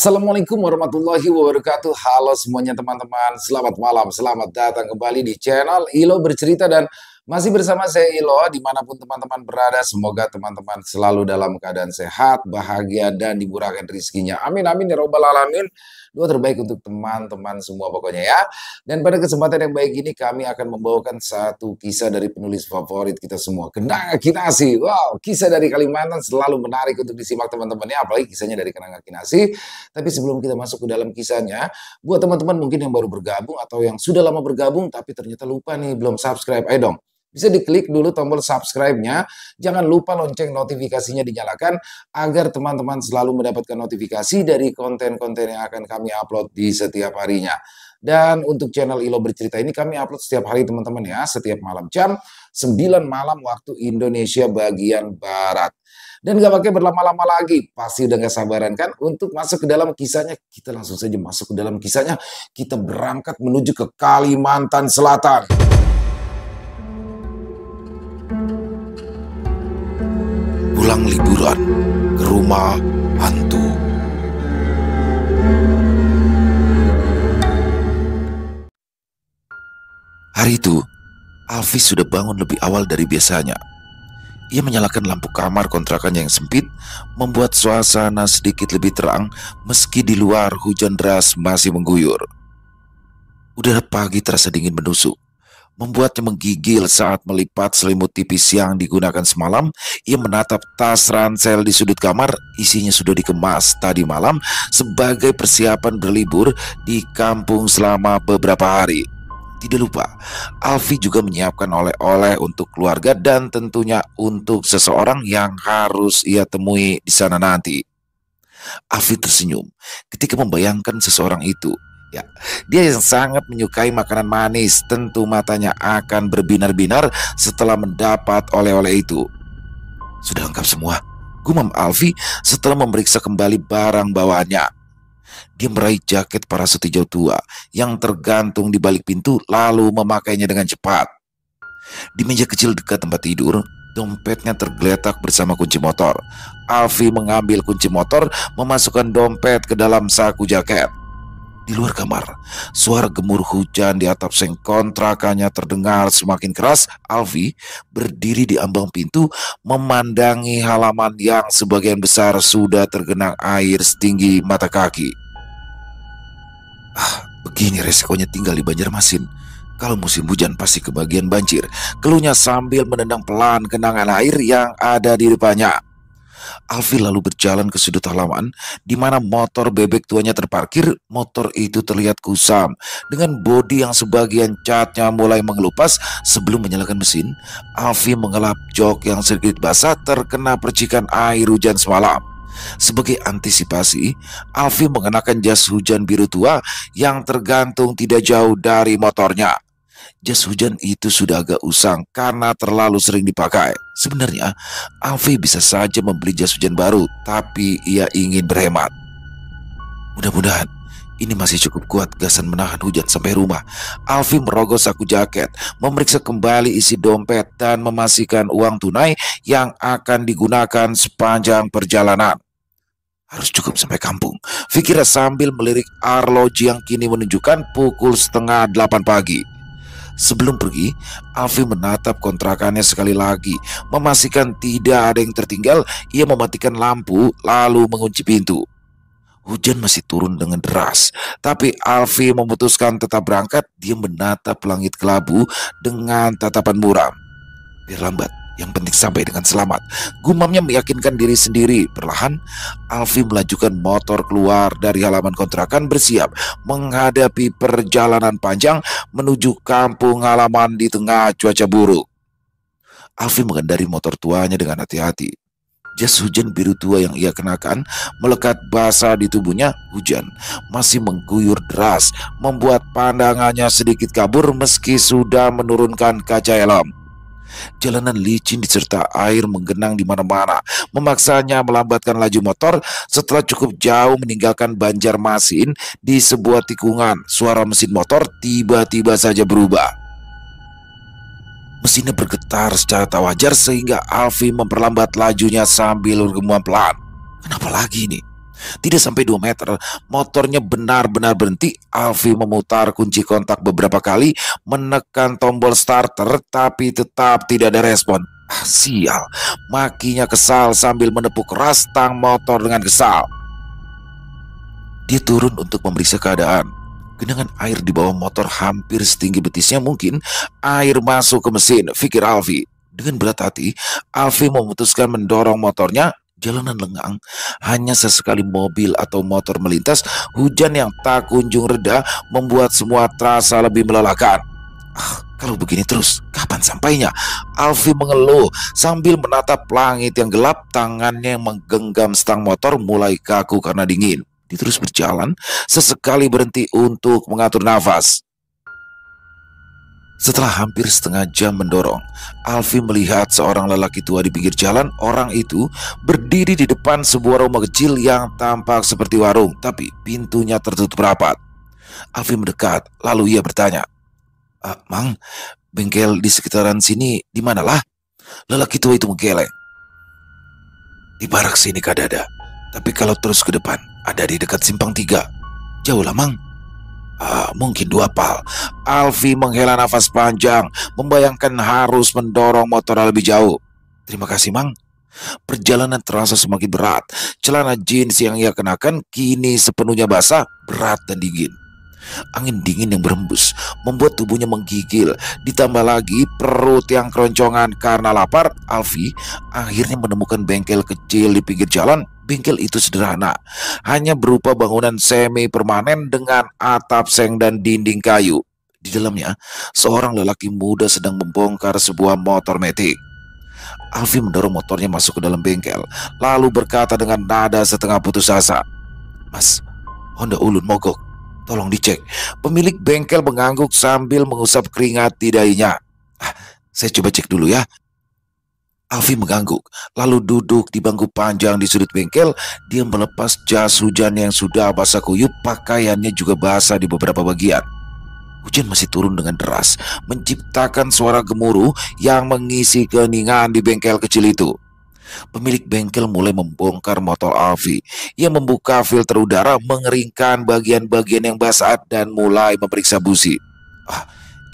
Assalamualaikum warahmatullahi wabarakatuh. Halo semuanya teman-teman, selamat malam, selamat datang kembali di channel Ilo Bercerita dan masih bersama saya Ilo. Dimanapun teman-teman berada, semoga teman-teman selalu dalam keadaan sehat, bahagia, dan dimurahkan rezekinya. Amin amin ya robbal alamin. Doa terbaik untuk teman-teman semua pokoknya ya. Dan pada kesempatan yang baik ini kami akan membawakan satu kisah dari penulis favorit kita semua, Kenanga Kinasih. Wow, kisah dari Kalimantan selalu menarik untuk disimak teman-teman ya, apalagi kisahnya dari Kenanga Kinasih. Tapi sebelum kita masuk ke dalam kisahnya, buat teman-teman mungkin yang baru bergabung atau yang sudah lama bergabung tapi ternyata lupa nih belum subscribe, ayo dong. Bisa diklik dulu tombol subscribe-nya. Jangan lupa lonceng notifikasinya dinyalakan agar teman-teman selalu mendapatkan notifikasi dari konten-konten yang akan kami upload di setiap harinya. Dan untuk channel Ilo Bercerita ini kami upload setiap hari teman-teman ya, setiap malam jam 9 malam waktu Indonesia bagian Barat. Dan gak pakai berlama-lama lagi, pasti udah gak sabaran kan untuk masuk ke dalam kisahnya. Kita langsung saja masuk ke dalam kisahnya. Kita berangkat menuju ke Kalimantan Selatan. Pulang liburan ke rumah hantu. Hari itu, Alfi sudah bangun lebih awal dari biasanya. Ia menyalakan lampu kamar kontrakannya yang sempit, membuat suasana sedikit lebih terang meski di luar hujan deras masih mengguyur. Udara pagi terasa dingin menusuk, membuatnya menggigil saat melipat selimut tipis yang digunakan semalam. Ia menatap tas ransel di sudut kamar, isinya sudah dikemas tadi malam sebagai persiapan berlibur di kampung selama beberapa hari. Tidak lupa, Alfi juga menyiapkan oleh-oleh untuk keluarga dan tentunya untuk seseorang yang harus ia temui di sana nanti. Alfi tersenyum ketika membayangkan seseorang itu. Ya, dia yang sangat menyukai makanan manis, tentu matanya akan berbinar-binar setelah mendapat oleh-oleh itu. Sudah lengkap semua, gumam Alfi setelah memeriksa kembali barang bawaannya. Dia meraih jaket parasut hijau tua yang tergantung di balik pintu lalu memakainya dengan cepat. Di meja kecil dekat tempat tidur, dompetnya tergeletak bersama kunci motor. Alfi mengambil kunci motor, memasukkan dompet ke dalam saku jaket. Di luar kamar, suara gemur hujan di atap seng kontrakannya terdengar semakin keras. Alfi berdiri di ambang pintu, memandangi halaman yang sebagian besar sudah tergenang air setinggi mata kaki. Begini resikonya tinggal di Banjarmasin. Kalau musim hujan pasti kebagian banjir, keluhnya sambil menendang pelan genangan air yang ada di depannya. Alfi lalu berjalan ke sudut halaman di mana motor bebek tuanya terparkir. Motor itu terlihat kusam dengan bodi yang sebagian catnya mulai mengelupas. Sebelum menyalakan mesin, Alfi mengelap jok yang sedikit basah terkena percikan air hujan semalam. Sebagai antisipasi, Alfi mengenakan jas hujan biru tua yang tergantung tidak jauh dari motornya. Jas hujan itu sudah agak usang karena terlalu sering dipakai. Sebenarnya, Alfi bisa saja membeli jas hujan baru, tapi ia ingin berhemat. Mudah-mudahan ini masih cukup kuat gasan menahan hujan sampai rumah. Alfi merogoh saku jaket, memeriksa kembali isi dompet dan memastikan uang tunai yang akan digunakan sepanjang perjalanan. Harus cukup sampai kampung, pikirnya sambil melirik arloji yang kini menunjukkan pukul 7:30 pagi. Sebelum pergi, Alfi menatap kontrakannya sekali lagi, memastikan tidak ada yang tertinggal. Ia mematikan lampu lalu mengunci pintu. Hujan masih turun dengan deras, tapi Alfi memutuskan tetap berangkat. Dia menatap langit kelabu dengan tatapan muram. Biar lambat, yang penting sampai dengan selamat, gumamnya meyakinkan diri sendiri. Perlahan, Alfi melajukan motor keluar dari halaman kontrakan, bersiap menghadapi perjalanan panjang menuju kampung halaman di tengah cuaca buruk. Alfi mengendari motor tuanya dengan hati-hati. Jas hujan biru tua yang ia kenakan melekat basah di tubuhnya. Hujan masih mengguyur deras, membuat pandangannya sedikit kabur meski sudah menurunkan kaca helm. Jalanan licin diserta air menggenang di mana-mana, memaksanya melambatkan laju motor. Setelah cukup jauh meninggalkan Banjarmasin, di sebuah tikungan, suara mesin motor tiba-tiba saja berubah. Mesinnya bergetar secara tak wajar sehingga Alfi memperlambat lajunya sambil bergumam pelan. Kenapa lagi ini? Tidak sampai 2 meter, motornya benar-benar berhenti. Alfi memutar kunci kontak beberapa kali, menekan tombol starter, tapi tetap tidak ada respon. Ah, sial, makinya kesal sambil menepuk keras tang motor dengan kesal. Dia turun untuk memeriksa keadaan. Genangan air di bawah motor hampir setinggi betisnya, mungkin air masuk ke mesin, pikir Alfi. Dengan berat hati, Alfi memutuskan mendorong motornya. Jalanan lengang, hanya sesekali mobil atau motor melintas. Hujan yang tak kunjung reda membuat semua terasa lebih melelahkan. Ah, kalau begini terus, kapan sampainya? Alfi mengeluh sambil menatap langit yang gelap. Tangannya yang menggenggam stang motor mulai kaku karena dingin. Dia terus berjalan, sesekali berhenti untuk mengatur nafas. Setelah hampir setengah jam mendorong, Alfi melihat seorang lelaki tua di pinggir jalan. Orang itu berdiri di depan sebuah rumah kecil yang tampak seperti warung, tapi pintunya tertutup rapat. Alfi mendekat, lalu ia bertanya, Mang, bengkel di sekitaran sini di manalah? Lelaki tua itu menggeleng. Di barak sini Kak Dada, tapi kalau terus ke depan, ada di dekat simpang 3. Jauh lah, Mang. Mungkin 2 pal. Alfi menghela nafas panjang, membayangkan harus mendorong motor lebih jauh. Terima kasih, Mang. Perjalanan terasa semakin berat. Celana jeans yang ia kenakan kini sepenuhnya basah, berat dan dingin. Angin dingin yang berembus membuat tubuhnya menggigil. Ditambah lagi perut yang keroncongan karena lapar, Alfi akhirnya menemukan bengkel kecil di pinggir jalan. Bengkel itu sederhana, hanya berupa bangunan semi permanen dengan atap seng dan dinding kayu. Di dalamnya, seorang lelaki muda sedang membongkar sebuah motor metik. Alfi mendorong motornya masuk ke dalam bengkel, lalu berkata dengan nada setengah putus asa, Mas, Honda Ulun mogok. Tolong dicek. Pemilik bengkel mengangguk sambil mengusap keringat di dahinya. Saya coba cek dulu ya. Alfi mengangguk, lalu duduk di bangku panjang di sudut bengkel. Dia melepas jas hujan yang sudah basah kuyup, pakaiannya juga basah di beberapa bagian. Hujan masih turun dengan deras, menciptakan suara gemuruh yang mengisi keheningan di bengkel kecil itu. Pemilik bengkel mulai membongkar motor Alfi. Ia membuka filter udara, mengeringkan bagian-bagian yang basah dan mulai memeriksa busi.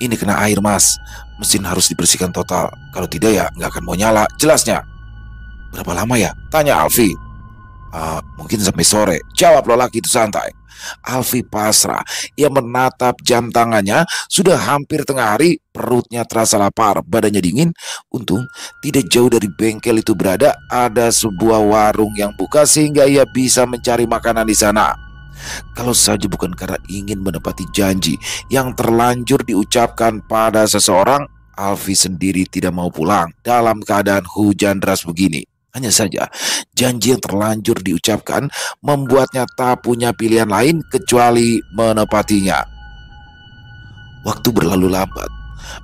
Ini kena air, Mas. Mesin harus dibersihkan total. Kalau tidak ya nggak akan mau nyala, jelasnya. Berapa lama ya? Tanya Alfi. Mungkin sampai sore, jawab lelaki itu santai. Alfi pasrah. Ia menatap jam tangannya. Sudah hampir tengah hari. Perutnya terasa lapar, badannya dingin. Untung tidak jauh dari bengkel itu berada ada sebuah warung yang buka sehingga ia bisa mencari makanan di sana. Kalau saja bukan karena ingin menepati janji yang terlanjur diucapkan pada seseorang, Alfi sendiri tidak mau pulang dalam keadaan hujan deras begini. Hanya saja, janji yang terlanjur diucapkan membuatnya tak punya pilihan lain kecuali menepatinya. Waktu berlalu lambat.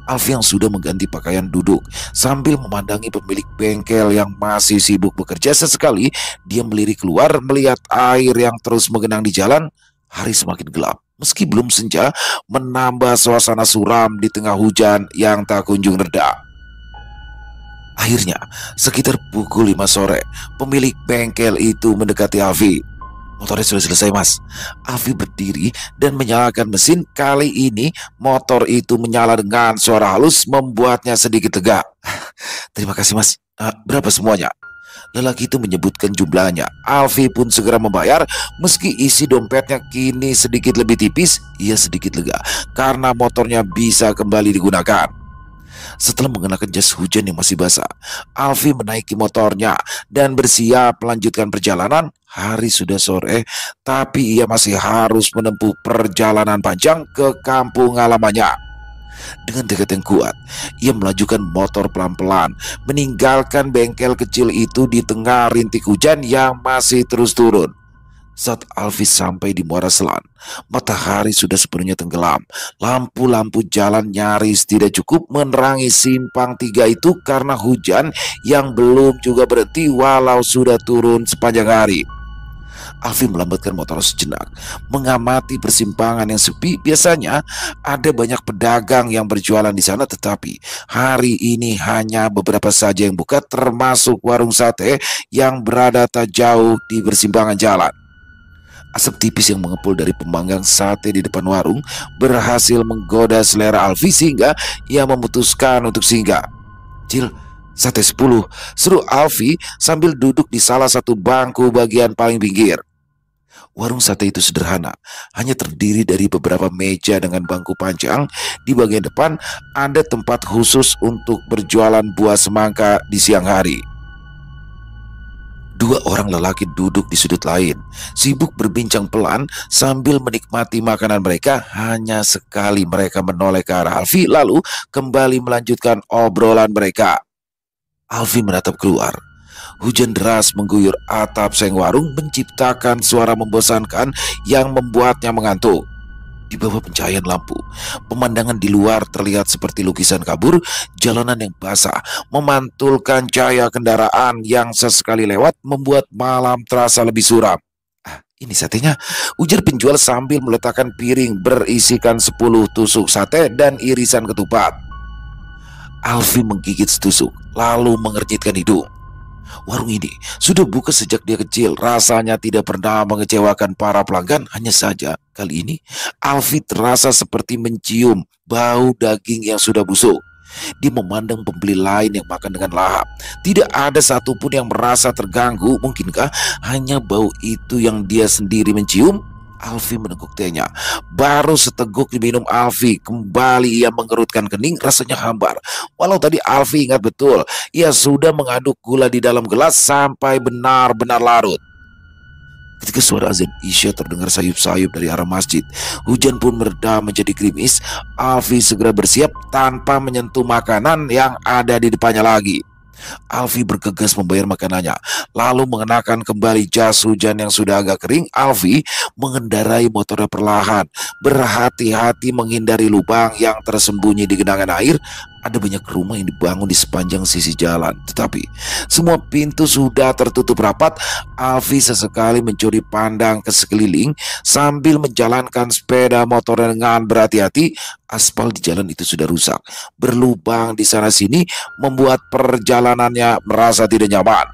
Alfi yang sudah mengganti pakaian duduk sambil memandangi pemilik bengkel yang masih sibuk bekerja. Sesekali dia melirik keluar melihat air yang terus menggenang di jalan. Hari semakin gelap. Meski belum senja, menambah suasana suram di tengah hujan yang tak kunjung reda. Akhirnya, sekitar pukul 5 sore, pemilik bengkel itu mendekati Alfi. Motornya sudah selesai, Mas. Alfi berdiri dan menyalakan mesin. Kali ini motor itu menyala dengan suara halus membuatnya sedikit lega. Terima kasih, Mas. Berapa semuanya? Lelaki itu menyebutkan jumlahnya. Alfi pun segera membayar. Meski isi dompetnya kini sedikit lebih tipis, ia sedikit lega karena motornya bisa kembali digunakan. Setelah mengenakan jas hujan yang masih basah, Alfi menaiki motornya dan bersiap melanjutkan perjalanan. Hari sudah sore, tapi ia masih harus menempuh perjalanan panjang ke kampung halamannya. Dengan tekad yang kuat, ia melajukan motor pelan-pelan, meninggalkan bengkel kecil itu di tengah rintik hujan yang masih terus turun. Saat Alfi sampai di Muara Selan, matahari sudah sepenuhnya tenggelam. Lampu-lampu jalan nyaris tidak cukup menerangi simpang 3 itu karena hujan yang belum juga berhenti walau sudah turun sepanjang hari. Alfi melambatkan motor sejenak, mengamati persimpangan yang sepi. Biasanya ada banyak pedagang yang berjualan di sana, tetapi hari ini hanya beberapa saja yang buka, termasuk warung sate yang berada tak jauh di persimpangan jalan. Asap tipis yang mengepul dari pemanggang sate di depan warung berhasil menggoda selera Alfi sehingga ia memutuskan untuk singgah. "Cil, sate 10," seru Alfi sambil duduk di salah satu bangku bagian paling pinggir. Warung sate itu sederhana, hanya terdiri dari beberapa meja dengan bangku panjang. Di bagian depan ada tempat khusus untuk berjualan buah semangka di siang hari. Dua orang lelaki duduk di sudut lain, sibuk berbincang pelan sambil menikmati makanan mereka. Hanya sekali mereka menoleh ke arah Alfi, lalu kembali melanjutkan obrolan mereka. Alfi menatap keluar. Hujan deras mengguyur atap seng warung menciptakan suara membosankan yang membuatnya mengantuk. Di bawah pencahayaan lampu, pemandangan di luar terlihat seperti lukisan kabur. Jalanan yang basah memantulkan cahaya kendaraan yang sesekali lewat membuat malam terasa lebih suram. "Ah, ini satenya," ujar penjual sambil meletakkan piring berisikan 10 tusuk sate dan irisan ketupat. Alfi menggigit setusuk, lalu mengernyitkan hidung. Warung ini sudah buka sejak dia kecil. Rasanya tidak pernah mengecewakan para pelanggan. Hanya saja kali ini Alfi terasa seperti mencium bau daging yang sudah busuk. Dia memandang pembeli lain yang makan dengan lahap. Tidak ada satupun yang merasa terganggu. Mungkinkah hanya bau itu yang dia sendiri mencium? Alfi meneguk tehnya. Baru seteguk diminum Alfi, kembali ia mengerutkan kening, rasanya hambar. Walau tadi Alfi ingat betul, ia sudah mengaduk gula di dalam gelas sampai benar-benar larut. Ketika suara azan Isya terdengar sayup-sayup dari arah masjid, hujan pun mereda menjadi gerimis. Alfi segera bersiap tanpa menyentuh makanan yang ada di depannya lagi. Alfi bergegas membayar makanannya, lalu mengenakan kembali jas hujan yang sudah agak kering. Alfi mengendarai motornya perlahan, berhati-hati menghindari lubang yang tersembunyi di genangan air. Ada banyak rumah yang dibangun di sepanjang sisi jalan, tetapi semua pintu sudah tertutup rapat. Alfi sesekali mencuri pandang ke sekeliling sambil menjalankan sepeda motor dengan berhati-hati. Aspal di jalan itu sudah rusak, berlubang di sana sini, membuat perjalanannya merasa tidak nyaman.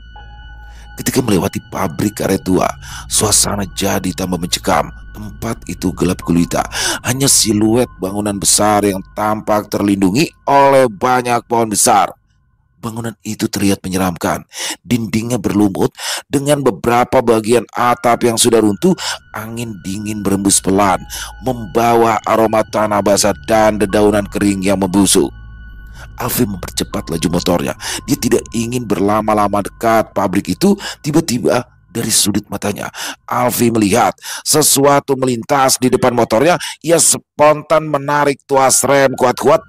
Ketika melewati pabrik karet tua, suasana jadi tambah mencekam. Tempat itu gelap gulita, hanya siluet bangunan besar yang tampak terlindungi oleh banyak pohon besar. Bangunan itu terlihat menyeramkan. Dindingnya berlumut dengan beberapa bagian atap yang sudah runtuh. Angin dingin berembus pelan, membawa aroma tanah basah dan dedaunan kering yang membusuk. Alfi mempercepat laju motornya. Dia tidak ingin berlama-lama dekat pabrik itu. Tiba-tiba dari sudut matanya, Alfi melihat sesuatu melintas di depan motornya. Ia spontan menarik tuas rem kuat-kuat.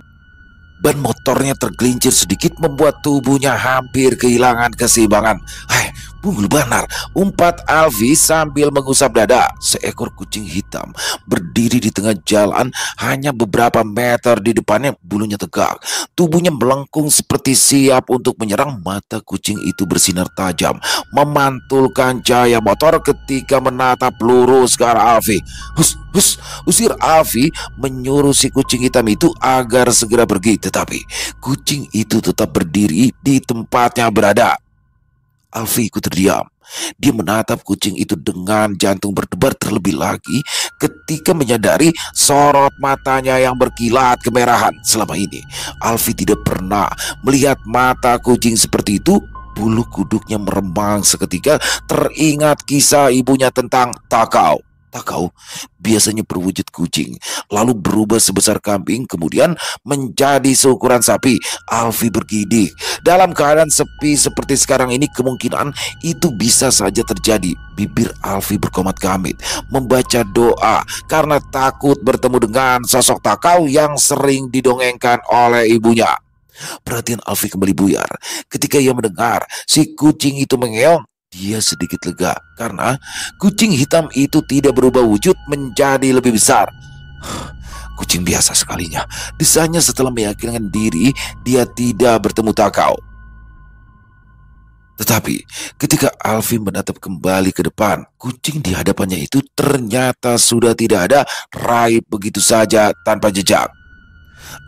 Ban motornya tergelincir sedikit membuat tubuhnya hampir kehilangan keseimbangan. "Hai, Bunggul Banar!" umpat Alfi sambil mengusap dada. Seekor kucing hitam berdiri di tengah jalan, hanya beberapa meter di depannya. Bulunya tegak, tubuhnya melengkung seperti siap untuk menyerang. Mata kucing itu bersinar tajam, memantulkan cahaya motor ketika menatap lurus ke arah Alfi. "Hus, hus!" usir Alfi, menyuruh si kucing hitam itu agar segera pergi. Tetapi kucing itu tetap berdiri di tempatnya berada. Alfi ikut terdiam. Dia menatap kucing itu dengan jantung berdebar terlebih lagi ketika menyadari sorot matanya yang berkilat kemerahan. Selama ini Alfi tidak pernah melihat mata kucing seperti itu. Bulu kuduknya meremang seketika teringat kisah ibunya tentang Takau. Takau biasanya berwujud kucing, lalu berubah sebesar kambing, kemudian menjadi seukuran sapi. Alfi bergidik. Dalam keadaan sepi seperti sekarang ini, kemungkinan itu bisa saja terjadi. Bibir Alfi berkomat-kamit, membaca doa karena takut bertemu dengan sosok Takau yang sering didongengkan oleh ibunya. Perhatian Alfi kembali buyar ketika ia mendengar si kucing itu mengeong. Dia sedikit lega karena kucing hitam itu tidak berubah wujud menjadi lebih besar. Kucing biasa sekalinya, desanya setelah meyakinkan diri dia tidak bertemu Takau. Tetapi ketika Alfi menatap kembali ke depan, kucing di hadapannya itu ternyata sudah tidak ada, raib begitu saja tanpa jejak.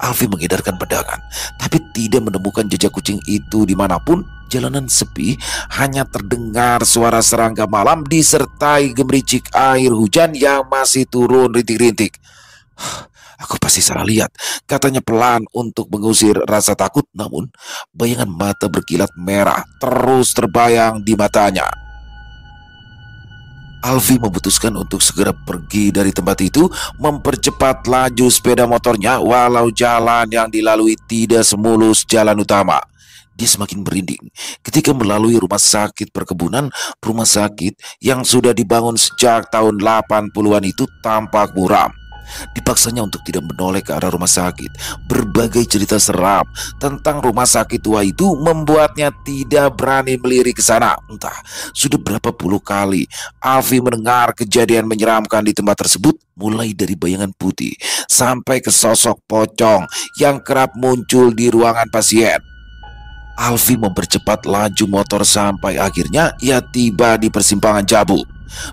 Alfi mengedarkan pandangan, tapi tidak menemukan jejak kucing itu dimanapun. Jalanan sepi, hanya terdengar suara serangga malam disertai gemericik air hujan yang masih turun rintik-rintik. Aku pasti salah lihat, katanya pelan untuk mengusir rasa takut, namun bayangan mata berkilat merah terus terbayang di matanya. Alfi memutuskan untuk segera pergi dari tempat itu, mempercepat laju sepeda motornya walau jalan yang dilalui tidak semulus jalan utama. Dia semakin merinding ketika melalui rumah sakit perkebunan. Rumah sakit yang sudah dibangun sejak tahun 80-an itu tampak muram. Dipaksanya untuk tidak menoleh ke arah rumah sakit. Berbagai cerita seram tentang rumah sakit tua itu membuatnya tidak berani melirik ke sana. Entah sudah berapa puluh kali Alfi mendengar kejadian menyeramkan di tempat tersebut, mulai dari bayangan putih sampai ke sosok pocong yang kerap muncul di ruangan pasien. Alfi mempercepat laju motor sampai akhirnya ia tiba di persimpangan Jabuk.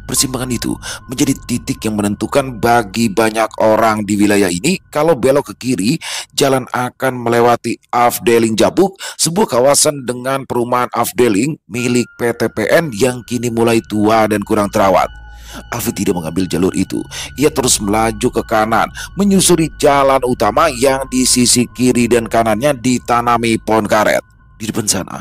Persimpangan itu menjadi titik yang menentukan bagi banyak orang di wilayah ini. Kalau belok ke kiri, jalan akan melewati Afdeling Jabuk, sebuah kawasan dengan perumahan Afdeling milik PTPN yang kini mulai tua dan kurang terawat. Alfi tidak mengambil jalur itu. Ia terus melaju ke kanan, menyusuri jalan utama yang di sisi kiri dan kanannya ditanami pohon karet. Di depan sana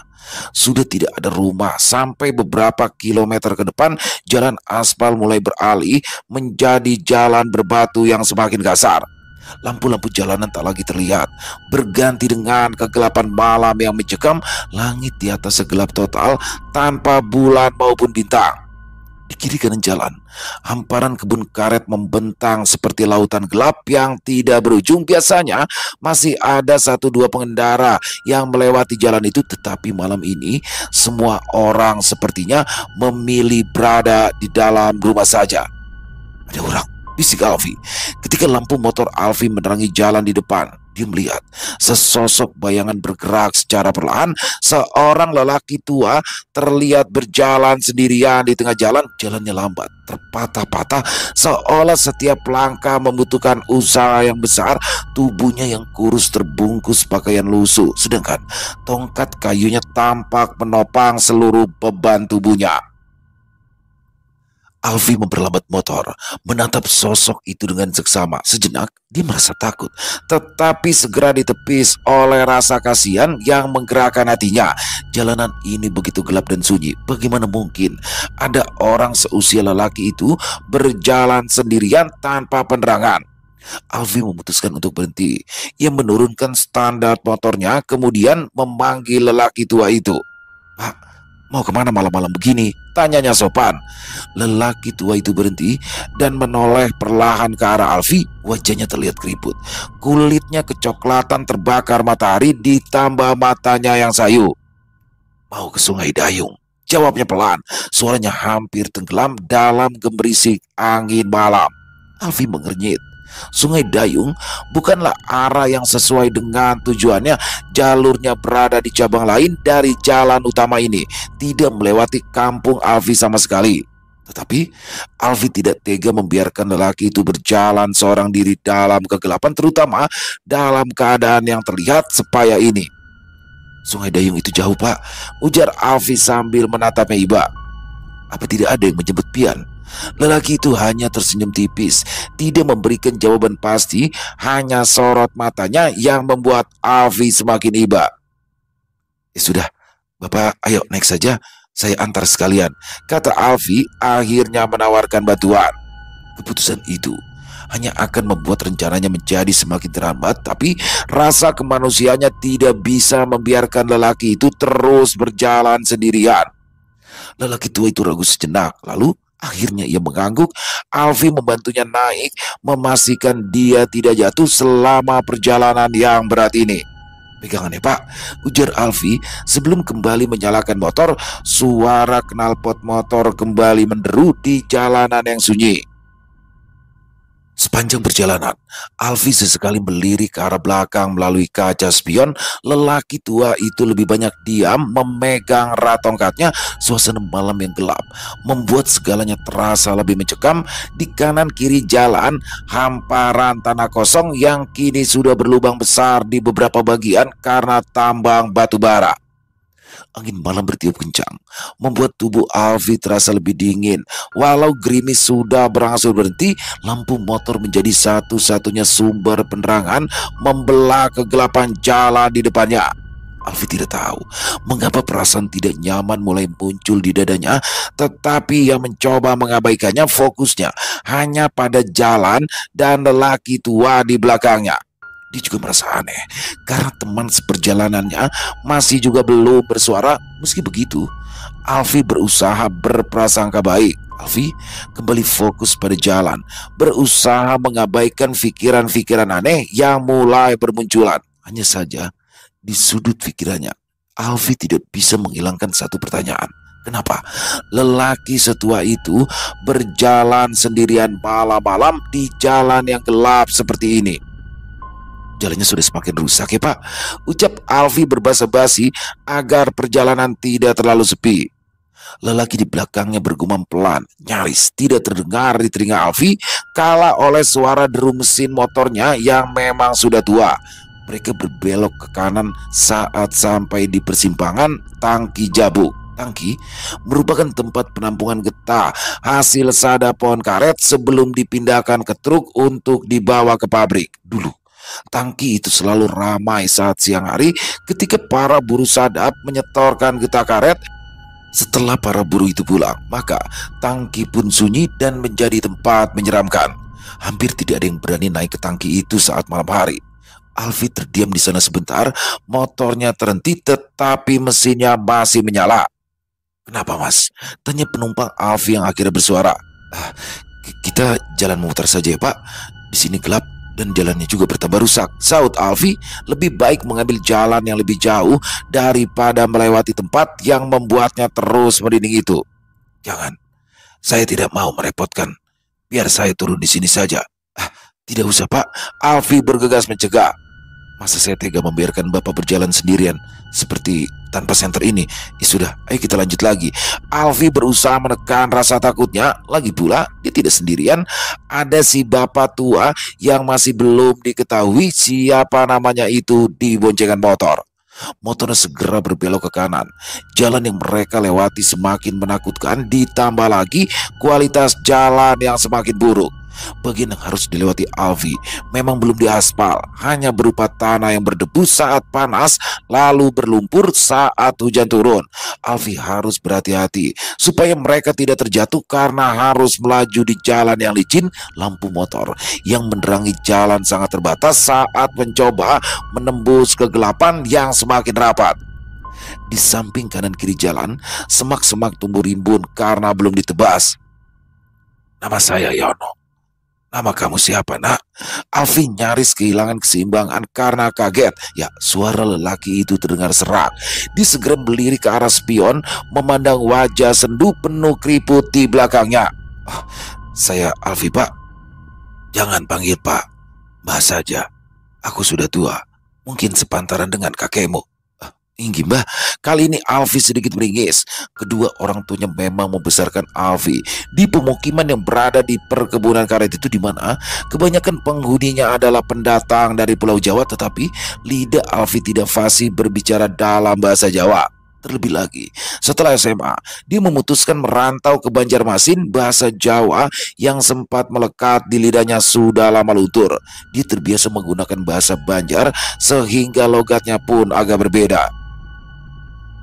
sudah tidak ada rumah. Sampai beberapa kilometer ke depan, jalan aspal mulai beralih menjadi jalan berbatu yang semakin kasar. Lampu-lampu jalanan tak lagi terlihat, berganti dengan kegelapan malam yang mencekam. Langit di atas segelap total, tanpa bulan maupun bintang. Di kiri kanan jalan, hamparan kebun karet membentang seperti lautan gelap yang tidak berujung. Biasanya masih ada satu dua pengendara yang melewati jalan itu, tetapi malam ini semua orang sepertinya memilih berada di dalam rumah saja. Ada orang, bisik Alfi. Ketika lampu motor Alfi menerangi jalan di depan, dia melihat sesosok bayangan bergerak secara perlahan. Seorang lelaki tua terlihat berjalan sendirian di tengah jalan. Jalannya lambat, terpatah-patah, seolah setiap langkah membutuhkan usaha yang besar. Tubuhnya yang kurus terbungkus pakaian lusuh, sedangkan tongkat kayunya tampak menopang seluruh beban tubuhnya. Alfi memperlambat motor, menatap sosok itu dengan seksama. Sejenak dia merasa takut, tetapi segera ditepis oleh rasa kasihan yang menggerakkan hatinya. Jalanan ini begitu gelap dan sunyi. Bagaimana mungkin ada orang seusia lelaki itu berjalan sendirian tanpa penerangan? Alfi memutuskan untuk berhenti. Ia menurunkan standar motornya, kemudian memanggil lelaki tua itu. "Pak, mau kemana malam-malam begini?" tanyanya sopan. Lelaki tua itu berhenti dan menoleh perlahan ke arah Alfi. Wajahnya terlihat keriput, kulitnya kecoklatan terbakar matahari, ditambah matanya yang sayu. "Mau ke Sungai Dayung," jawabnya pelan. Suaranya hampir tenggelam dalam gemerisik angin malam. Alfi mengernyit. Sungai Dayung bukanlah arah yang sesuai dengan tujuannya. Jalurnya berada di cabang lain dari jalan utama ini, tidak melewati kampung Alfi sama sekali. Tetapi Alfi tidak tega membiarkan lelaki itu berjalan seorang diri dalam kegelapan, terutama dalam keadaan yang terlihat sepayah ini. "Sungai Dayung itu jauh, Pak," ujar Alfi sambil menatapnya iba. "Apa tidak ada yang menjemput pian?" Lelaki itu hanya tersenyum tipis, tidak memberikan jawaban pasti, hanya sorot matanya yang membuat Alfi semakin iba. "Ya sudah, Bapak ayo naik saja, saya antar sekalian," kata Alfi akhirnya menawarkan bantuan. Keputusan itu hanya akan membuat rencananya menjadi semakin terhambat, tapi rasa kemanusiaannya tidak bisa membiarkan lelaki itu terus berjalan sendirian. Lelaki tua itu ragu sejenak, lalu akhirnya ia mengangguk. Alfi membantunya naik, memastikan dia tidak jatuh selama perjalanan yang berat ini. "Pegangan ya, Pak," ujar Alfi sebelum kembali menyalakan motor. Suara knalpot motor kembali menderu di jalanan yang sunyi. Sepanjang perjalanan, Alfi sesekali melirik ke arah belakang melalui kaca spion. Lelaki tua itu lebih banyak diam memegang erat tongkatnya. Suasana malam yang gelap membuat segalanya terasa lebih mencekam. Di kanan kiri jalan, hamparan tanah kosong yang kini sudah berlubang besar di beberapa bagian karena tambang batu bara. Angin malam bertiup kencang, membuat tubuh Alfi terasa lebih dingin. Walau gerimis sudah berangsur berhenti, lampu motor menjadi satu-satunya sumber penerangan membelah kegelapan jalan di depannya. Alfi tidak tahu mengapa perasaan tidak nyaman mulai muncul di dadanya, tetapi yang mencoba mengabaikannya fokusnya hanya pada jalan dan lelaki tua di belakangnya. Dia juga merasa aneh karena teman seperjalanannya masih juga belum bersuara. Meski begitu, Alfi berusaha berprasangka baik. Alfi kembali fokus pada jalan, berusaha mengabaikan pikiran-pikiran aneh yang mulai bermunculan. Hanya saja di sudut pikirannya, Alfi tidak bisa menghilangkan satu pertanyaan. Kenapa lelaki setua itu berjalan sendirian malam-malam di jalan yang gelap seperti ini? Jalannya sudah semakin rusak ya Pak, ucap Alfi berbahasa basi agar perjalanan tidak terlalu sepi. Lelaki di belakangnya bergumam pelan, nyaris tidak terdengar di telinga Alfi, kalah oleh suara deru mesin motornya yang memang sudah tua. Mereka berbelok ke kanan saat sampai di persimpangan Tangki Jabuk. Tangki merupakan tempat penampungan getah hasil sada pohon karet sebelum dipindahkan ke truk untuk dibawa ke pabrik. Dulu tangki itu selalu ramai saat siang hari ketika para buruh sadap menyetorkan getah karet. Setelah para buruh itu pulang, maka tangki pun sunyi dan menjadi tempat menyeramkan. Hampir tidak ada yang berani naik ke tangki itu saat malam hari. Alfi terdiam di sana sebentar, motornya terhenti tetapi mesinnya masih menyala. "Kenapa Mas?" tanya penumpang Alfi yang akhirnya bersuara. Kita jalan memutar saja ya Pak, di sini gelap dan jalannya juga bertambah rusak," saut Alfi. Lebih baik mengambil jalan yang lebih jauh daripada melewati tempat yang membuatnya terus merinding itu. "Jangan, saya tidak mau merepotkan. Biar saya turun di sini saja." Tidak usah Pak, Alfi bergegas mencegah. "Masa saya tega membiarkan Bapak berjalan sendirian seperti tanpa senter ini? Ya sudah, ayo kita lanjut lagi." Alfi berusaha menekan rasa takutnya. Lagi pula dia tidak sendirian. Ada si bapak tua yang masih belum diketahui siapa namanya itu di boncengan motor. Motornya segera berbelok ke kanan. Jalan yang mereka lewati semakin menakutkan, ditambah lagi kualitas jalan yang semakin buruk. Bagian yang harus dilewati Alfi memang belum diaspal, hanya berupa tanah yang berdebu saat panas lalu berlumpur saat hujan turun. Alfi harus berhati-hati supaya mereka tidak terjatuh karena harus melaju di jalan yang licin. Lampu motor yang menerangi jalan sangat terbatas saat mencoba menembus kegelapan yang semakin rapat. Di samping kanan kiri jalan, semak-semak tumbuh rimbun karena belum ditebas. "Nama saya Yono. Nama kamu siapa nak?" Alfi nyaris kehilangan keseimbangan karena kaget. Ya, suara lelaki itu terdengar serak. Dia segera melirik ke arah spion, memandang wajah sendu penuh keriput di belakangnya. "Saya Alfi Pak." "Jangan panggil Pak, Mbah saja. Aku sudah tua, mungkin sepantaran dengan kakekmu." "Inggi Mbah." Kali ini Alfi sedikit meringis. Kedua orang tuanya memang membesarkan Alfi di pemukiman yang berada di perkebunan karet itu, di mana kebanyakan penghuninya adalah pendatang dari Pulau Jawa, tetapi lidah Alfi tidak fasih berbicara dalam bahasa Jawa. Terlebih lagi, setelah SMA, dia memutuskan merantau ke Banjarmasin. Bahasa Jawa yang sempat melekat di lidahnya sudah lama luntur. Dia terbiasa menggunakan bahasa Banjar sehingga logatnya pun agak berbeda.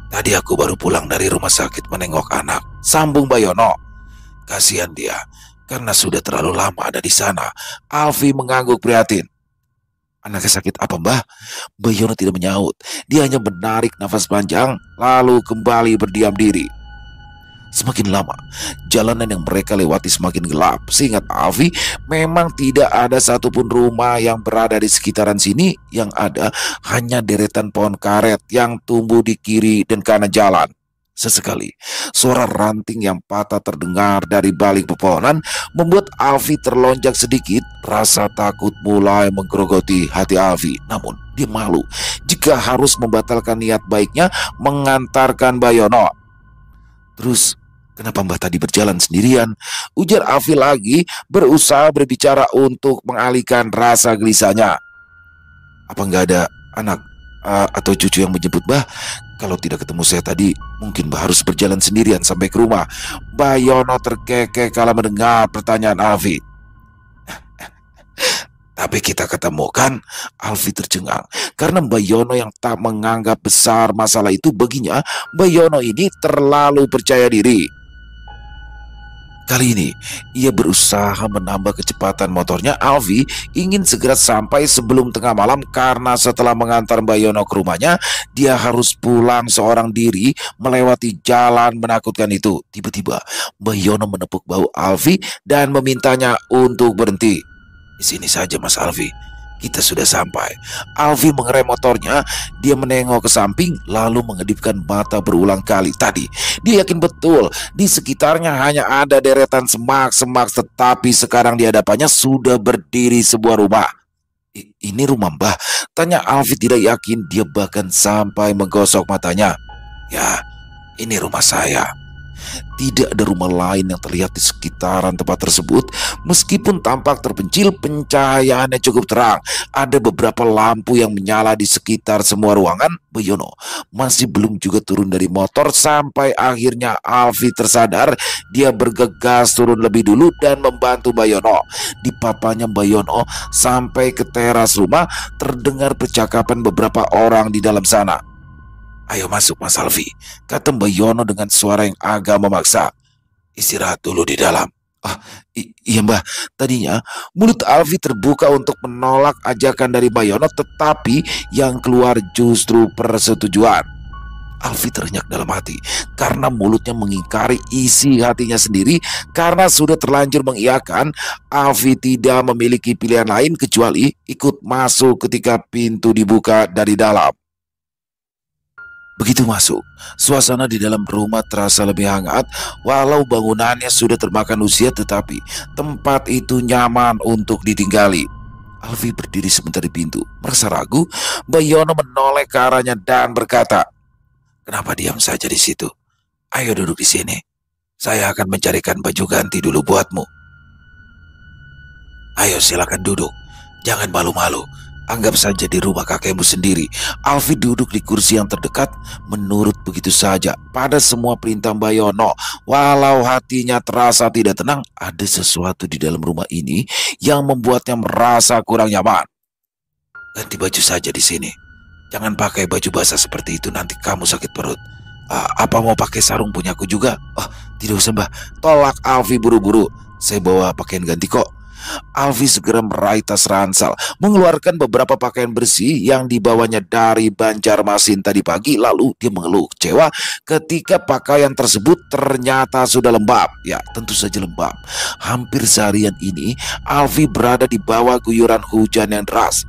"Tadi aku baru pulang dari rumah sakit menengok anak," sambung Bayono. "Kasihan dia karena sudah terlalu lama ada di sana." Alfi mengangguk prihatin. "Anaknya sakit apa Mbah?" Bayono tidak menyaut. Dia hanya menarik nafas panjang lalu kembali berdiam diri. Semakin lama, jalanan yang mereka lewati semakin gelap. Seingat Alfi, memang tidak ada satupun rumah yang berada di sekitaran sini. Yang ada hanya deretan pohon karet yang tumbuh di kiri dan kanan jalan. Sesekali, suara ranting yang patah terdengar dari balik pepohonan membuat Alfi terlonjak sedikit. Rasa takut mulai menggerogoti hati Alfi. Namun, dia malu jika harus membatalkan niat baiknya mengantarkan Bayono. Terus, kenapa Mbah tadi berjalan sendirian? Ujar Alfi lagi, berusaha berbicara untuk mengalihkan rasa gelisahnya. Apa nggak ada anak atau cucu yang menjemput Mbah? Kalau tidak ketemu saya tadi, mungkin Mbah harus berjalan sendirian sampai ke rumah. Bayono terkekeh kala mendengar pertanyaan Alfi. Tapi kita ketemu kan? Alfi tercengang karena Bayono yang tak menganggap besar masalah itu baginya. Bayono ini terlalu percaya diri. Kali ini, ia berusaha menambah kecepatan motornya. Alfi ingin segera sampai sebelum tengah malam karena setelah mengantar Bayono ke rumahnya, dia harus pulang seorang diri melewati jalan menakutkan itu. Tiba-tiba, Bayono menepuk bahu Alfi dan memintanya untuk berhenti. Di sini saja Mas Alfi, kita sudah sampai. Alfi mengerem motornya, dia menengok ke samping lalu mengedipkan mata berulang kali. Tadi dia yakin betul di sekitarnya hanya ada deretan semak-semak, tetapi sekarang di hadapannya sudah berdiri sebuah rumah. Ini rumah Mbah? Tanya Alfi tidak yakin. Dia bahkan sampai menggosok matanya. Ya, ini rumah saya. Tidak ada rumah lain yang terlihat di sekitaran tempat tersebut. Meskipun tampak terpencil, pencahayaannya cukup terang. Ada beberapa lampu yang menyala di sekitar semua ruangan. Bayono masih belum juga turun dari motor sampai akhirnya Alfi tersadar. Dia bergegas turun lebih dulu dan membantu Bayono. Di papanya Bayono sampai ke teras rumah, terdengar percakapan beberapa orang di dalam sana. Ayo masuk Mas Alfi, kata Bayono dengan suara yang agak memaksa. Istirahat dulu di dalam. Ah, iya Mbah. Tadinya mulut Alfi terbuka untuk menolak ajakan dari Bayono, tetapi yang keluar justru persetujuan. Alfi terenyak dalam hati karena mulutnya mengingkari isi hatinya sendiri. Karena sudah terlanjur mengiyakan, Alfi tidak memiliki pilihan lain kecuali ikut masuk ketika pintu dibuka dari dalam. Begitu masuk, suasana di dalam rumah terasa lebih hangat. Walau bangunannya sudah termakan usia, tetapi tempat itu nyaman untuk ditinggali. Alfi berdiri sebentar di pintu. Merasa ragu, Bayono menoleh ke arahnya dan berkata, "Kenapa diam saja di situ? Ayo duduk di sini. Saya akan mencarikan baju ganti dulu buatmu. Ayo silakan duduk. Jangan malu-malu. Anggap saja di rumah kakekmu sendiri." Alfi duduk di kursi yang terdekat, menurut begitu saja pada semua perintah Bayono. Walau hatinya terasa tidak tenang, ada sesuatu di dalam rumah ini yang membuatnya merasa kurang nyaman. Ganti baju saja di sini. Jangan pakai baju basah seperti itu, nanti kamu sakit perut. Apa mau pakai sarung punyaku juga? Oh, tidak usah Mbah. Tolak Alfi buru-buru. Saya bawa pakaian ganti kok. Alfi segera meraih tas ransel, mengeluarkan beberapa pakaian bersih yang dibawanya dari Banjarmasin tadi pagi. Lalu dia mengeluh kecewa ketika pakaian tersebut ternyata sudah lembab. Ya, tentu saja lembab. Hampir seharian ini Alfi berada di bawah guyuran hujan yang deras.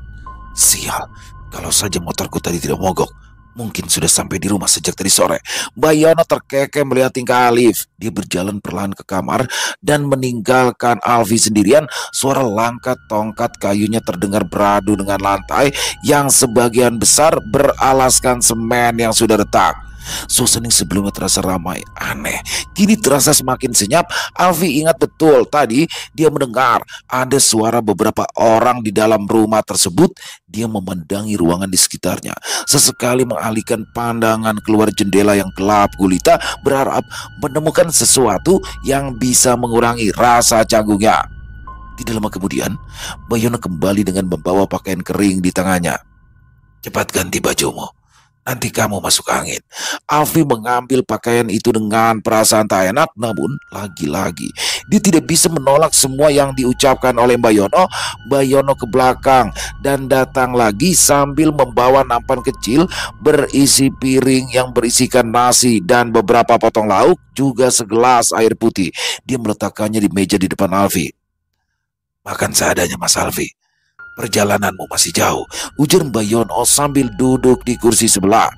Sial, kalau saja motorku tadi tidak mogok, mungkin sudah sampai di rumah sejak tadi sore. Bayono terkekeh melihat tingkah Alif. Dia berjalan perlahan ke kamar dan meninggalkan Alfi sendirian. Suara langkah tongkat kayunya terdengar beradu dengan lantai yang sebagian besar beralaskan semen yang sudah retak. Suasana yang sebelumnya terasa ramai, aneh, kini terasa semakin senyap. Alfi ingat betul tadi dia mendengar ada suara beberapa orang di dalam rumah tersebut. Dia memandangi ruangan di sekitarnya, sesekali mengalihkan pandangan keluar jendela yang gelap gulita, berharap menemukan sesuatu yang bisa mengurangi rasa canggungnya. Tidak lama kemudian, Bayono kembali dengan membawa pakaian kering di tangannya. Cepat ganti bajumu, nanti kamu masuk angin. Alfi mengambil pakaian itu dengan perasaan tak enak, namun lagi-lagi dia tidak bisa menolak semua yang diucapkan oleh Bayono. Bayono ke belakang dan datang lagi sambil membawa nampan kecil berisi piring yang berisikan nasi dan beberapa potong lauk, juga segelas air putih. Dia meletakkannya di meja di depan Alfi. Makan seadanya Mas Alfi. Perjalananmu masih jauh, ujar Bayono sambil duduk di kursi sebelah.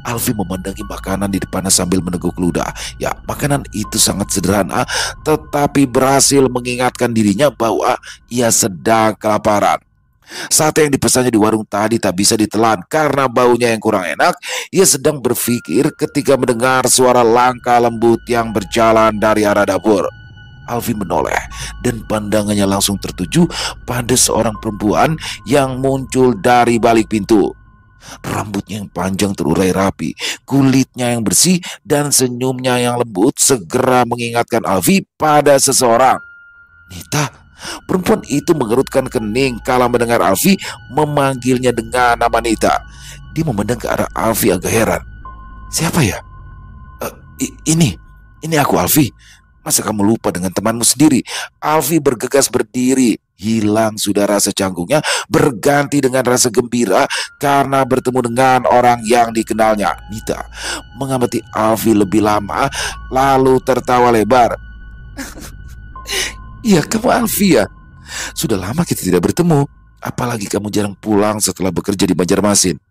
Alfi memandangi makanan di depannya sambil meneguk ludah. Ya, makanan itu sangat sederhana, tetapi berhasil mengingatkan dirinya bahwa ia sedang kelaparan. Sate yang dipesannya di warung tadi tak bisa ditelan karena baunya yang kurang enak. Ia sedang berpikir ketika mendengar suara langkah lembut yang berjalan dari arah dapur. Alfi menoleh dan pandangannya langsung tertuju pada seorang perempuan yang muncul dari balik pintu. Rambutnya yang panjang terurai rapi, kulitnya yang bersih, dan senyumnya yang lembut segera mengingatkan Alfi pada seseorang. Nita. Perempuan itu mengerutkan kening kala mendengar Alfi memanggilnya dengan nama Nita. Dia memandang ke arah Alfi agak heran. Siapa ya? Ini aku, Alfi. Masa kamu lupa dengan temanmu sendiri? Alfi bergegas berdiri. Hilang sudah rasa canggungnya, berganti dengan rasa gembira karena bertemu dengan orang yang dikenalnya. Nita mengamati Alfi lebih lama, lalu tertawa lebar. Iya, kamu Alfi ya? Sudah lama kita tidak bertemu. Apalagi kamu jarang pulang setelah bekerja di Banjarmasin.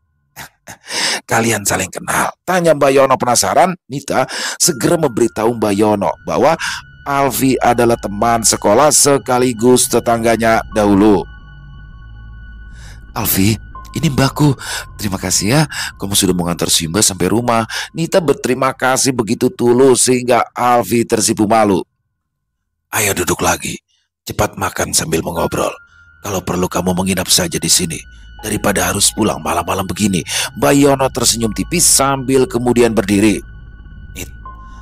Kalian saling kenal? Tanya Mbak Yono penasaran. Nita segera memberitahu Mbak Yono bahwa Alfi adalah teman sekolah sekaligus tetangganya dahulu. Alfi, ini mbakku. Terima kasih ya, kamu sudah mengantar Simba sampai rumah. Nita berterima kasih begitu tulus sehingga Alfi tersipu malu. Ayo duduk lagi. Cepat makan sambil mengobrol. Kalau perlu kamu menginap saja di sini daripada harus pulang malam-malam begini. Mbak Yono tersenyum tipis sambil kemudian berdiri. Nit,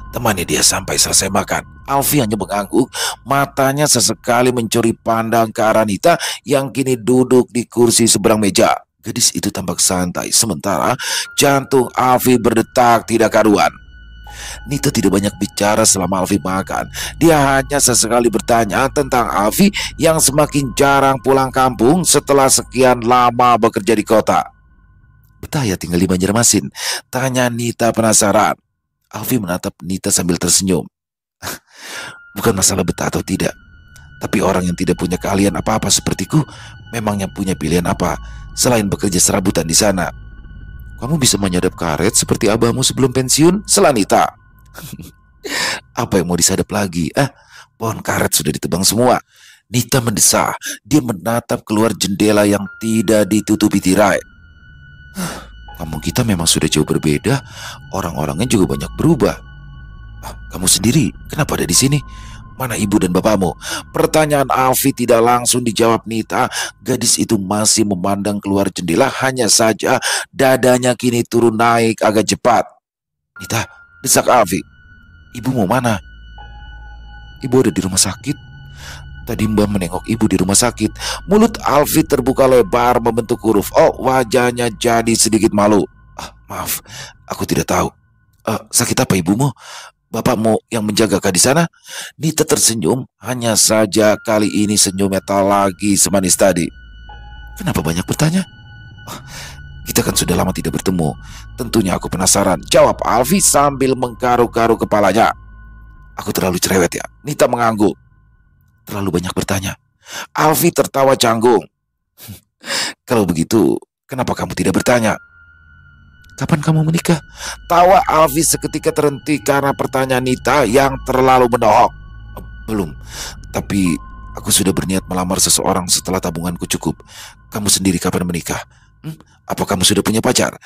temani dia sampai selesai makan. Alfi hanya mengangguk, matanya sesekali mencuri pandang ke arah Nita yang kini duduk di kursi seberang meja. Gadis itu tampak santai, sementara jantung Alfi berdetak tidak karuan. Nita tidak banyak bicara selama Alfi makan. Dia hanya sesekali bertanya tentang Alfi yang semakin jarang pulang kampung setelah sekian lama bekerja di kota. Betah ya tinggal di Banjarmasin? Tanya Nita penasaran. Alfi menatap Nita sambil tersenyum. Bukan masalah betah atau tidak, tapi orang yang tidak punya keahlian apa-apa sepertiku memangnya punya pilihan apa selain bekerja serabutan di sana? Kamu bisa menyadap karet seperti abahmu sebelum pensiun? Sela Nita. Apa yang mau disadap lagi? Pohon karet sudah ditebang semua. Nita mendesah. Dia menatap keluar jendela yang tidak ditutupi tirai. Kampung kita memang sudah jauh berbeda. Orang-orangnya juga banyak berubah. Kamu sendiri kenapa ada di sini? Mana ibu dan bapakmu? Pertanyaan Alfi tidak langsung dijawab Nita. Gadis itu masih memandang keluar jendela, hanya saja dadanya kini turun naik agak cepat. Nita, desak Alfi. Ibu mau mana? Ibu ada di rumah sakit. Tadi Mbak menengok ibu di rumah sakit. Mulut Alfi terbuka lebar membentuk huruf O. Wajahnya jadi sedikit malu. Maaf, aku tidak tahu. Sakit apa ibumu? Bapakmu yang menjagakah di sana? Nita tersenyum, hanya saja kali ini senyumnya tak lagi semanis tadi. Kenapa banyak bertanya? Kita kan sudah lama tidak bertemu. Tentunya aku penasaran, jawab Alfi sambil menggaruk-garuk kepalanya. Aku terlalu cerewet ya? Nita mengangguk. Terlalu banyak bertanya. Alfi tertawa canggung. Kalau begitu, kenapa kamu tidak bertanya? Kapan kamu menikah? Tawa Alfi seketika terhenti karena pertanyaan Nita yang terlalu menohok. Belum, tapi aku sudah berniat melamar seseorang setelah tabunganku cukup. Kamu sendiri kapan menikah? Apa kamu sudah punya pacar?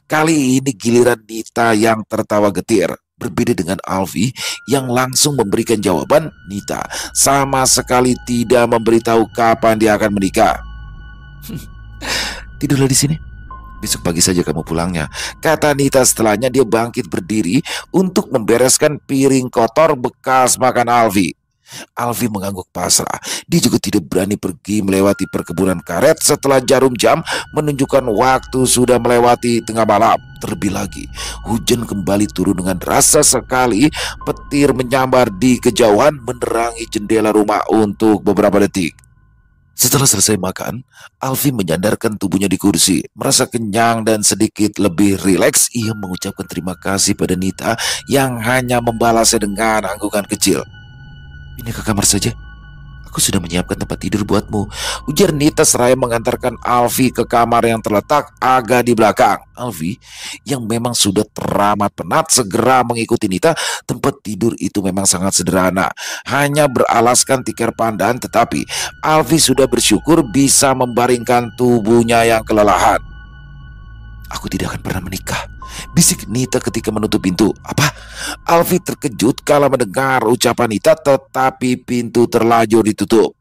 Kali ini giliran Nita yang tertawa getir. Berbeda dengan Alfi yang langsung memberikan jawaban, Nita sama sekali tidak memberitahu kapan dia akan menikah. Tidurlah di sini. Besok pagi saja kamu pulangnya, kata Nita. Setelahnya dia bangkit berdiri untuk membereskan piring kotor bekas makan Alfi. Alfi mengangguk pasrah. Dia juga tidak berani pergi melewati perkebunan karet setelah jarum jam menunjukkan waktu sudah melewati tengah malam. Terlebih lagi, hujan kembali turun dengan rasa sekali. Petir menyambar di kejauhan menerangi jendela rumah untuk beberapa detik. Setelah selesai makan, Alfi menyandarkan tubuhnya di kursi. Merasa kenyang dan sedikit lebih rileks, ia mengucapkan terima kasih pada Nita yang hanya membalasnya dengan anggukan kecil. Pindah ke kamar saja. Aku sudah menyiapkan tempat tidur buatmu, ujar Nita seraya mengantarkan Alfi ke kamar yang terletak agak di belakang. Alfi yang memang sudah teramat penat segera mengikuti Nita. Tempat tidur itu memang sangat sederhana, hanya beralaskan tikar pandan, tetapi Alfi sudah bersyukur bisa membaringkan tubuhnya yang kelelahan. Aku tidak akan pernah menikah, bisik Nita ketika menutup pintu. Apa? Alfi terkejut kala mendengar ucapan Nita, tetapi pintu terlanjur ditutup.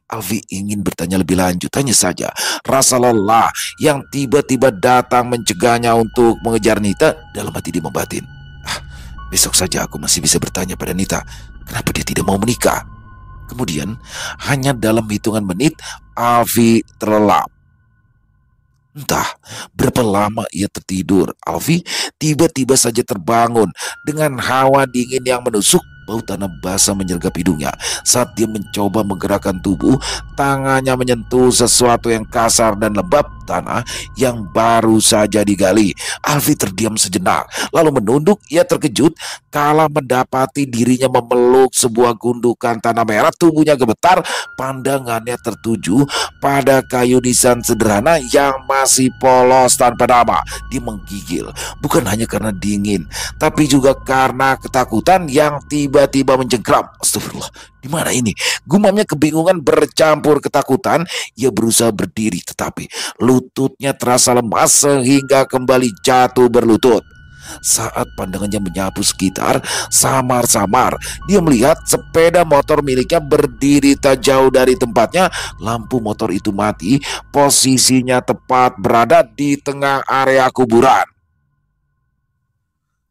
Alfi ingin bertanya lebih lanjut, hanya saja rasa lelah yang tiba-tiba datang mencegahnya untuk mengejar Nita. Dalam hati dia membatin, besok saja aku masih bisa bertanya pada Nita, kenapa dia tidak mau menikah. Kemudian, hanya dalam hitungan menit, Alfi terlelap. Entah berapa lama ia tertidur, Alfi tiba-tiba saja terbangun dengan hawa dingin yang menusuk. Bau tanah basah menyergap hidungnya. Saat dia mencoba menggerakkan tubuh, tangannya menyentuh sesuatu yang kasar dan lembab, tanah yang baru saja digali. Alfi terdiam sejenak, lalu menunduk. Ia terkejut kala mendapati dirinya memeluk sebuah gundukan tanah merah. Tubuhnya gemetar, pandangannya tertuju pada kayu nisan sederhana yang masih polos tanpa nama. Dia menggigil, bukan hanya karena dingin, tapi juga karena ketakutan yang tiba-tiba mencengkram. Astagfirullah, di mana ini? Gumamnya kebingungan bercampur ketakutan. Ia berusaha berdiri, tetapi lututnya terasa lemas sehingga kembali jatuh berlutut. Saat pandangannya menyapu sekitar, samar-samar dia melihat sepeda motor miliknya berdiri tak jauh dari tempatnya. Lampu motor itu mati, posisinya tepat berada di tengah area kuburan.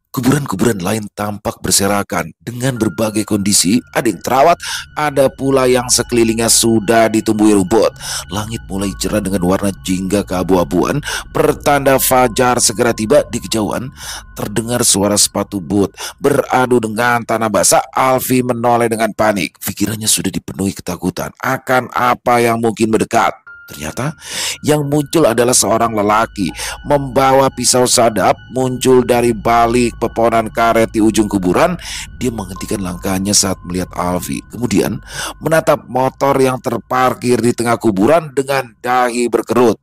Kuburan-kuburan lain tampak berserakan dengan berbagai kondisi. Ada yang terawat, ada pula yang sekelilingnya sudah ditumbuhi rumput. Langit mulai cerah dengan warna jingga keabu-abuan, pertanda fajar segera tiba. Di kejauhan terdengar suara sepatu boot beradu dengan tanah basah. Alfi menoleh dengan panik. Pikirannya sudah dipenuhi ketakutan akan apa yang mungkin mendekat. Ternyata yang muncul adalah seorang lelaki membawa pisau sadap muncul dari balik pepohonan karet di ujung kuburan. Dia menghentikan langkahnya saat melihat Alfi, kemudian menatap motor yang terparkir di tengah kuburan dengan dahi berkerut.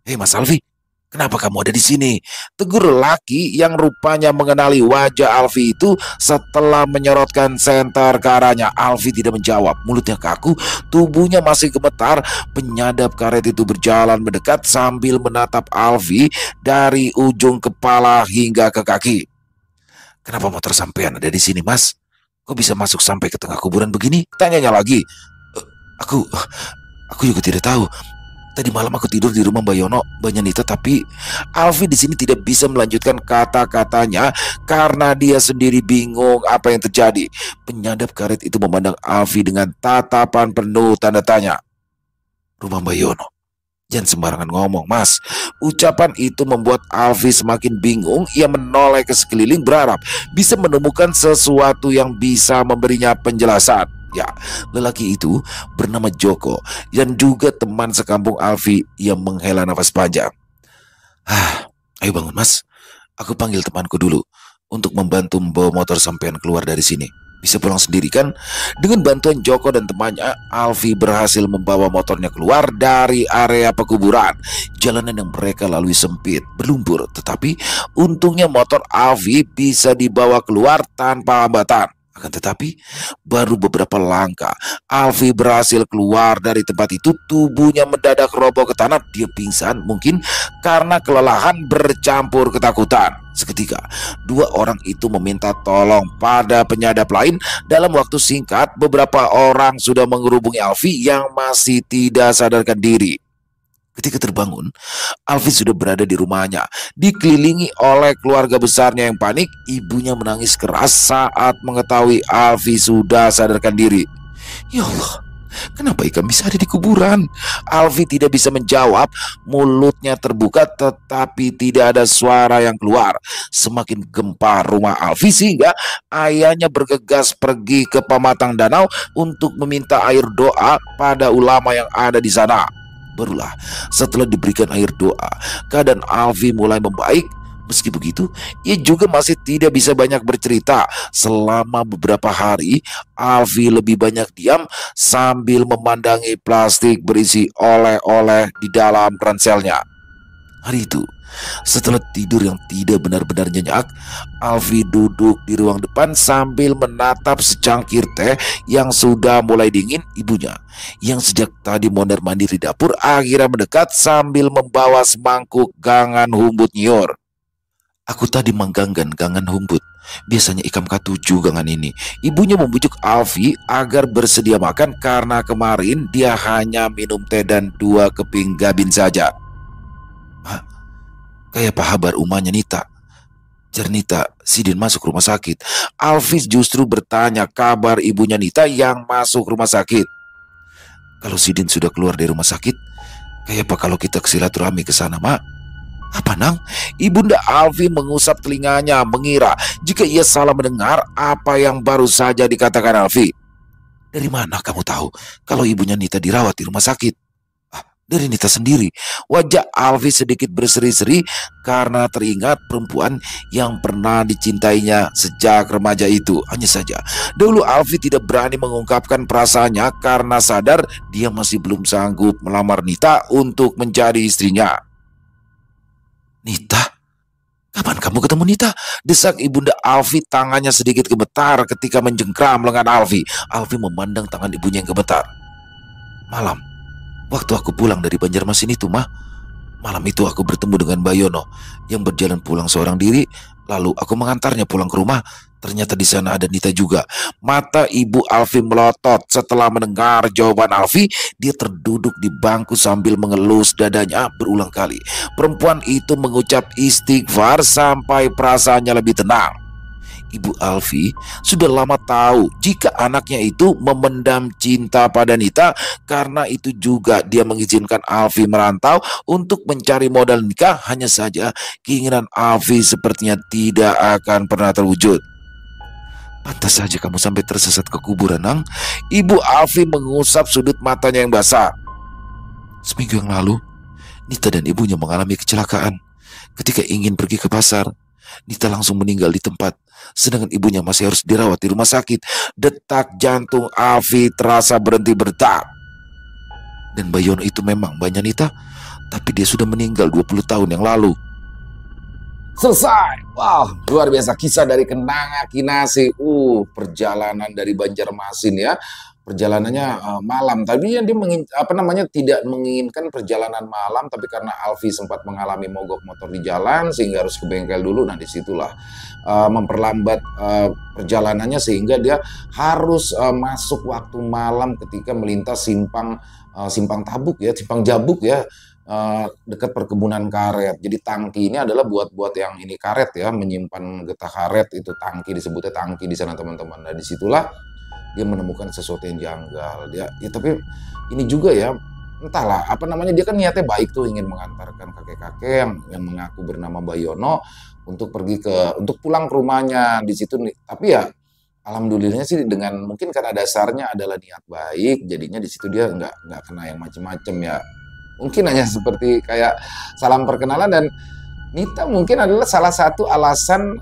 Hei Mas Alfi, kenapa kamu ada di sini? Tegur lelaki yang rupanya mengenali wajah Alfi itu setelah menyorotkan senter ke arahnya. Alfi tidak menjawab, mulutnya kaku, tubuhnya masih gemetar. Penyadap karet itu berjalan mendekat sambil menatap Alfi dari ujung kepala hingga ke kaki. Kenapa motor sampean ada di sini, Mas? Kok bisa masuk sampai ke tengah kuburan begini? Tanyanya lagi. Aku juga tidak tahu. Tadi malam aku tidur di rumah Mbak Yono, Mbak Nyanita, tapi Alfi di sini tidak bisa melanjutkan kata-katanya karena dia sendiri bingung apa yang terjadi. Penyadap karet itu memandang Alfi dengan tatapan penuh tanda tanya. Rumah Mbak Yono? Jangan sembarangan ngomong, Mas. Ucapan itu membuat Alfi semakin bingung. Ia menoleh ke sekeliling berharap bisa menemukan sesuatu yang bisa memberinya penjelasan. Ya, lelaki itu bernama Joko dan juga teman sekampung Alfi. Yang menghela nafas panjang. Ayo bangun, Mas. Aku panggil temanku dulu untuk membantu membawa motor sampean keluar dari sini. Bisa pulang sendiri kan? Dengan bantuan Joko dan temannya, Alfi berhasil membawa motornya keluar dari area pekuburan. Jalanan yang mereka lalui sempit, berlumpur, tetapi untungnya motor Alfi bisa dibawa keluar tanpa hambatan. Akan tetapi, baru beberapa langkah, Alfi berhasil keluar dari tempat itu. Tubuhnya mendadak roboh ke tanah. Dia pingsan, mungkin karena kelelahan bercampur ketakutan. Seketika, dua orang itu meminta tolong pada penyadap lain. Dalam waktu singkat, beberapa orang sudah mengerubungi Alfi yang masih tidak sadarkan diri. Ketika terbangun, Alfi sudah berada di rumahnya, dikelilingi oleh keluarga besarnya yang panik. Ibunya menangis keras saat mengetahui Alfi sudah sadarkan diri. Ya Allah, kenapa ikan bisa ada di kuburan? Alfi tidak bisa menjawab. Mulutnya terbuka tetapi tidak ada suara yang keluar. Semakin gempar rumah Alfi sehingga ayahnya bergegas pergi ke pematang danau untuk meminta air doa pada ulama yang ada di sana. Barulah setelah diberikan air doa, keadaan Alfi mulai membaik. Meski begitu, ia juga masih tidak bisa banyak bercerita. Selama beberapa hari, Alfi lebih banyak diam sambil memandangi plastik berisi oleh-oleh di dalam ranselnya. Hari itu, setelah tidur yang tidak benar-benar nyenyak, Alfi duduk di ruang depan sambil menatap secangkir teh yang sudah mulai dingin. Ibunya, yang sejak tadi mondar-mandir di dapur, akhirnya mendekat sambil membawa semangkuk gangan humbut nyior. Aku tadi mengganggan gangan humbut. Biasanya ikam katuju gangan ini. Ibunya membujuk Alfi agar bersedia makan karena kemarin dia hanya minum teh dan 2 keping gabin saja. Hah? Kayak apa kabar umahnya Nita? Cernita, Sidin masuk rumah sakit. Alfi justru bertanya kabar ibunya Nita yang masuk rumah sakit. Kalau Sidin sudah keluar dari rumah sakit, kayak apa kalau kita silaturahmi ke sana, Mak? Apa nang? Ibunda Alfi mengusap telinganya mengira jika ia salah mendengar apa yang baru saja dikatakan Alfi. Dari mana kamu tahu kalau ibunya Nita dirawat di rumah sakit? Dari Nita sendiri. Wajah Alfi sedikit berseri-seri karena teringat perempuan yang pernah dicintainya sejak remaja itu. Hanya saja, dulu Alfi tidak berani mengungkapkan perasaannya karena sadar dia masih belum sanggup melamar Nita untuk menjadi istrinya. Nita? Kapan kamu ketemu Nita? Desak ibunda Alfi, tangannya sedikit gemetar ketika menjengkram lengan Alfi. Alfi memandang tangan ibunya yang gemetar. Malam, waktu aku pulang dari Banjarmasin itu, Mah. Malam itu aku bertemu dengan Bayono yang berjalan pulang seorang diri. Lalu aku mengantarnya pulang ke rumah. Ternyata di sana ada Nita juga. Mata ibu Alfi melotot setelah mendengar jawaban Alfi. Dia terduduk di bangku sambil mengelus dadanya berulang kali. Perempuan itu mengucap istighfar sampai perasaannya lebih tenang. Ibu Alfi sudah lama tahu jika anaknya itu memendam cinta pada Nita. Karena itu juga dia mengizinkan Alfi merantau untuk mencari modal nikah. Hanya saja keinginan Alfi sepertinya tidak akan pernah terwujud. Pantas saja kamu sampai tersesat ke kuburan, Nang. Ibu Alfi mengusap sudut matanya yang basah. Seminggu yang lalu, Nita dan ibunya mengalami kecelakaan. Ketika ingin pergi ke pasar, Nita langsung meninggal di tempat, sedangkan ibunya masih harus dirawat di rumah sakit. Detak jantung Alfi terasa berhenti berdetak. Dan Bayono itu memang banyak Nita, tapi dia sudah meninggal 20 tahun yang lalu. Selesai. Wow, luar biasa kisah dari Kenanga Kinasi. Perjalanan dari Banjarmasin ya. Perjalanannya malam. Tadinya dia tidak menginginkan perjalanan malam, tapi karena Alfi sempat mengalami mogok motor di jalan sehingga harus ke bengkel dulu. Nah, disitulah memperlambat perjalanannya sehingga dia harus masuk waktu malam ketika melintas simpang Tabuk ya, simpang Jabuk ya. Dekat perkebunan karet. Jadi tangki ini adalah buat yang ini karet ya, menyimpan getah karet, itu tangki, disebutnya tangki di sana teman-teman. Nah, disitulah dia menemukan sesuatu yang janggal. Tapi ini juga ya, entahlah apa namanya, dia kan niatnya baik tuh, ingin mengantarkan kakek-kakek yang mengaku bernama Bayono untuk untuk pulang ke rumahnya di situ nih. Tapi ya alhamdulillahnya sih, dengan mungkin karena dasarnya adalah niat baik, jadinya di situ dia nggak kena yang macem-macem ya. Mungkin hanya seperti kayak salam perkenalan, dan Nita mungkin adalah salah satu alasan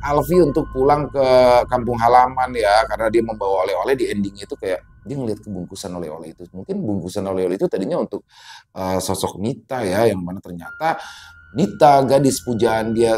Alfi untuk pulang ke kampung halaman ya, karena dia membawa oleh-oleh. Di endingnya itu kayak dia ngeliat ke bungkusan oleh-oleh itu. Mungkin bungkusan oleh-oleh itu tadinya untuk sosok Nita ya, yang mana ternyata Nita, gadis pujaan dia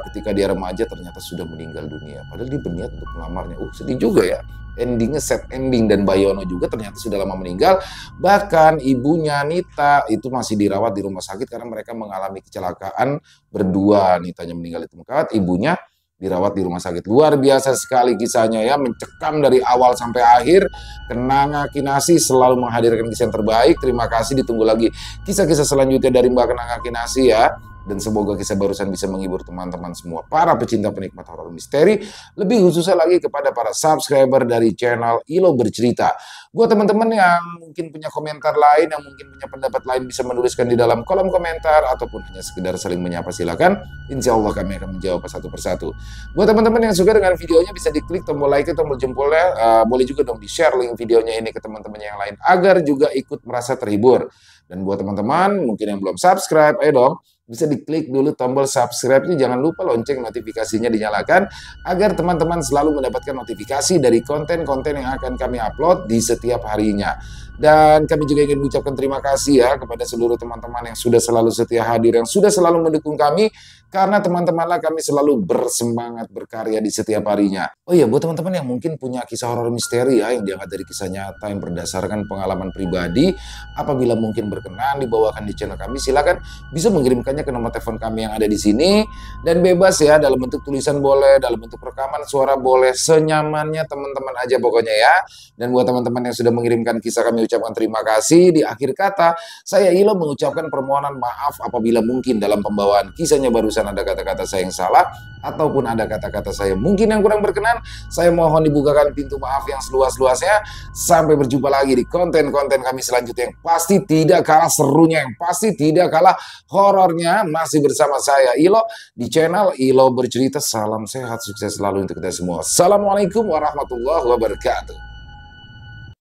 ketika dia remaja, ternyata sudah meninggal dunia. Padahal dia berniat untuk melamarnya. Sedih juga ya. Endingnya sad ending, dan Bayono juga ternyata sudah lama meninggal. Bahkan ibunya Nita itu masih dirawat di rumah sakit karena mereka mengalami kecelakaan berdua. Nitanya meninggal di tempat, ibunya dirawat di rumah sakit. Luar biasa sekali kisahnya ya, mencekam dari awal sampai akhir. Kenanga Kinasi selalu menghadirkan kisah yang terbaik. Terima kasih, ditunggu lagi kisah-kisah selanjutnya dari Mbak Kenanga Kinasi ya. Dan semoga kisah barusan bisa menghibur teman-teman semua, para pecinta penikmat horor misteri, lebih khususnya lagi kepada para subscriber dari channel Ilo Bercerita. Buat teman-teman yang mungkin punya komentar lain, yang mungkin punya pendapat lain, bisa menuliskan di dalam kolom komentar, ataupun hanya sekedar saling menyapa, silakan. Insya Allah kami akan menjawab satu persatu. Buat teman-teman yang suka dengan videonya, bisa diklik tombol like, tombol jempolnya. Boleh juga dong di-share link videonya ini ke teman-teman yang lain, agar juga ikut merasa terhibur. Dan buat teman-teman mungkin yang belum subscribe, ayo dong bisa diklik dulu tombol subscribe-nya, jangan lupa lonceng notifikasinya dinyalakan agar teman-teman selalu mendapatkan notifikasi dari konten-konten yang akan kami upload di setiap harinya. Dan kami juga ingin mengucapkan terima kasih ya kepada seluruh teman-teman yang sudah selalu setia hadir, yang sudah selalu mendukung kami, karena teman-temanlah kami selalu bersemangat berkarya di setiap harinya. Oh iya, buat teman-teman yang mungkin punya kisah horor misteri ya, yang diangkat dari kisah nyata yang berdasarkan pengalaman pribadi, apabila mungkin berkenan dibawakan di channel kami, silakan bisa mengirimkannya ke nomor telepon kami yang ada di sini, dan bebas ya, dalam bentuk tulisan boleh, dalam bentuk rekaman suara boleh, senyamannya teman-teman aja pokoknya ya. Dan buat teman-teman yang sudah mengirimkan kisah, kami ucapkan terima kasih. Di akhir kata, saya Ilo mengucapkan permohonan maaf apabila mungkin dalam pembawaan kisahnya barusan ada kata-kata saya yang salah, ataupun ada kata-kata saya mungkin yang kurang berkenan. Saya mohon dibukakan pintu maaf yang seluas-luasnya. Sampai berjumpa lagi di konten-konten kami selanjutnya yang pasti tidak kalah serunya, yang pasti tidak kalah horornya. Masih bersama saya Ilo di channel Ilo Bercerita. Salam sehat, sukses selalu untuk kita semua. Assalamualaikum warahmatullahi wabarakatuh.